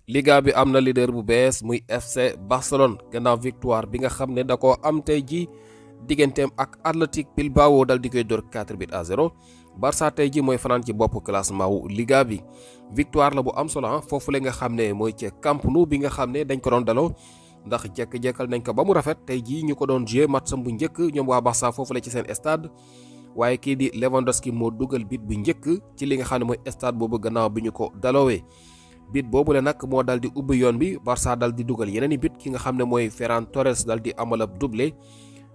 Liga bi am na leader bu bees muy FC Barcelone gannaaw victoire bi nga xam ne da koo am tey ji digganteem ak Athletic Bilbao dal di koy dóor 4-0. Barça tey ji mooy fanaan ci bopp classement wu Liga bi victoire la bu am solo foofu la nga xam ne mooy ca Camp Nou bi nga xam ne dañ ko doon daloo ndax jekk-jekkal nañ ko ba mu rafet tey jii ñu ko doon joué match bu njëkk ñoom waa Barça foofu la ci seen stade waaye kii di Lewandowski moo dugal bit bu njëkk ci li nga xam ne mooy stade boobu gannaaw bi ñu ko daloowee bit boobu la nag moo dal di ubbi yoon bi Barça dal di dugal yeneen i bit ki nga xam ne mooy Ferran Torres dal di amal ab doublé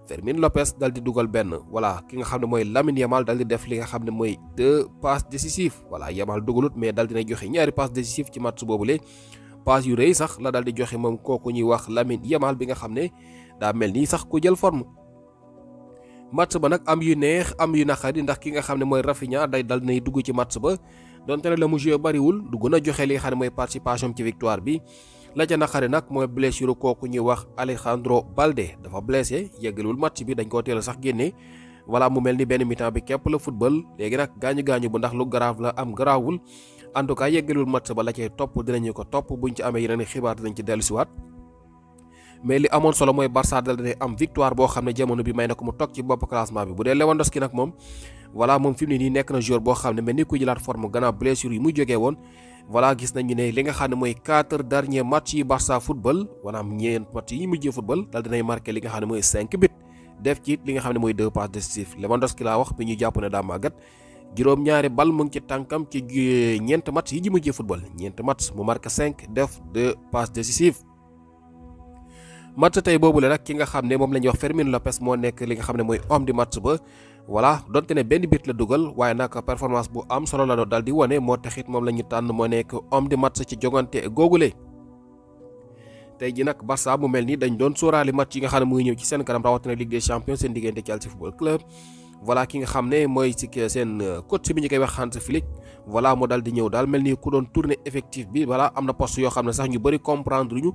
Fermin Lopez dal di dugal benn voilà ki nga xam ne mooy Lamine Yamal dal di def li nga xam ne mooy 2 passes décisives voilà Yamal dugalut mais dal dina joxe ñaari passes décisives ci match boobule passe yu rëy sax la dal di joxe moom kooku ñuy wax Lamine Yamal bi nga xam ne daa mel nii sax ku jël forme match ba nag am yu neex am yu naqari ndax ki nga xam ne mooy Rafinha day dal dinay dugg ci match ba donte ne la mu joué bariwul du gën a joxe li nga xam ne mooy participation ci victoire bi la ca naqari nag mooy blessure kooku ñuy wax Alejandro Balde dafa blessé yeggalul match bi dañ koo teel a sax génne voilà mu mel ni benn mi-temps bi képp la football léegi nag gaañu bu ndax lu grave la am garaawul en tout cas yeggalul match ba la cay topp dinañu ko topp buñ ci amee yeneen xibaar dinañ ci dellusiwaat mais li amoon solo mooy Barça dal dina am victoire boo xam ne jamono bi may na ko mu toog ci bopp classement bi bu dee Lewandowski nag moom voilà moom fi mu ne nii nekk na joueur boo xam ne mel ni ku jëlaat forme gannaaw blessure yi muy jógee woon voilà gis nañu ne li nga xam ne mooy 4 derniers matchs yi Barça football maanaam ñeent match yi mujjee football dal dinay marqué li nga xam ne mooy 5 buts def ci li nga xam ne mooy 2 passes décisives Lewandowski laa wax bi ñu jàpp ne daa màggat juróom-ñaari bal mu ngi ci tànkam ci ñeent match yi ji mujjee football ñeent match mu marqué 5 def 2 passes décisives match tey boobu la nag ki nga xam ne moom la ñuy wax Fermin Lopez moo nekk li nga xam ne mooy homme du match ba voilà donte ne benn bit la dugal waaye nag performance bu am solo la doon dal di wane moo taxit moom la ñu tànn moo nekk homme du match ci jogante googule tey ji nag Barça mu mel ni dañ doon sóoraale match yi nga xam ne mu ngi ñëw ci seen kanam rawatina Ligue des Champions seen diggante Chelsea Football Club voilà ki nga xam ne mooy ci seen coach bi ñu koy wax Hans Flick voilà moo daal di ñëw daal mel ni ku doon tourner effectif bi voilà am na poste yoo xam ne sax ñu bëri comprendre ñu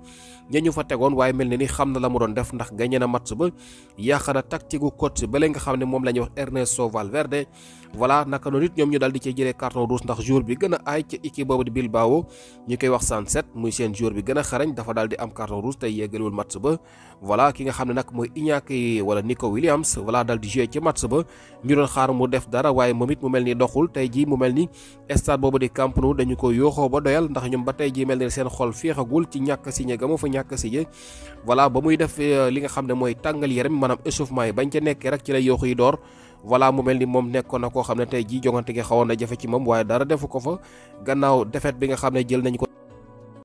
ñu fa tegoon waaye mel na ni xam na la mu doon def ndax gagné na match ba yàq na tactique gu coach ba nga xam ne moom la ñuy wax Ernesto Valverde voilà naka noonu it ñoom ñu daal di cee jëlee carton rouge ndax joueur bi gën a aay ci équipe boobu di Bilbao ñu koy wax Sunset muy seen joueur bi gën a xarañ dafa daal di am carton rouge tey yeggalewul match ba voilà ki nga xam ne nag mooy Iñaki wala Nico Williams voilà daal di joué ci match ba ñu doon xaar mu def dara waaye moom it mu mel ni doxul tey jii mu mel ni stade boobu di Camp Nou dañu ko yooxoo ba doyal ndax ñoom ba tey jii mel ni seen xol féexagul ci ñàkk signé ga ma fa ñàkk signé voilà ba muy def li nga xam ne mooy tàngal yaram maanaam échauffement yi bañ ca nekkee rek ci la yooxu yi door voilà mu mel ni moom nekkoon na koo xam ne tey jii jongante gi xawoon na jafe ci moom waaye dara defu ko fa gannaaw défaite bi nga xam ne jël nañ ko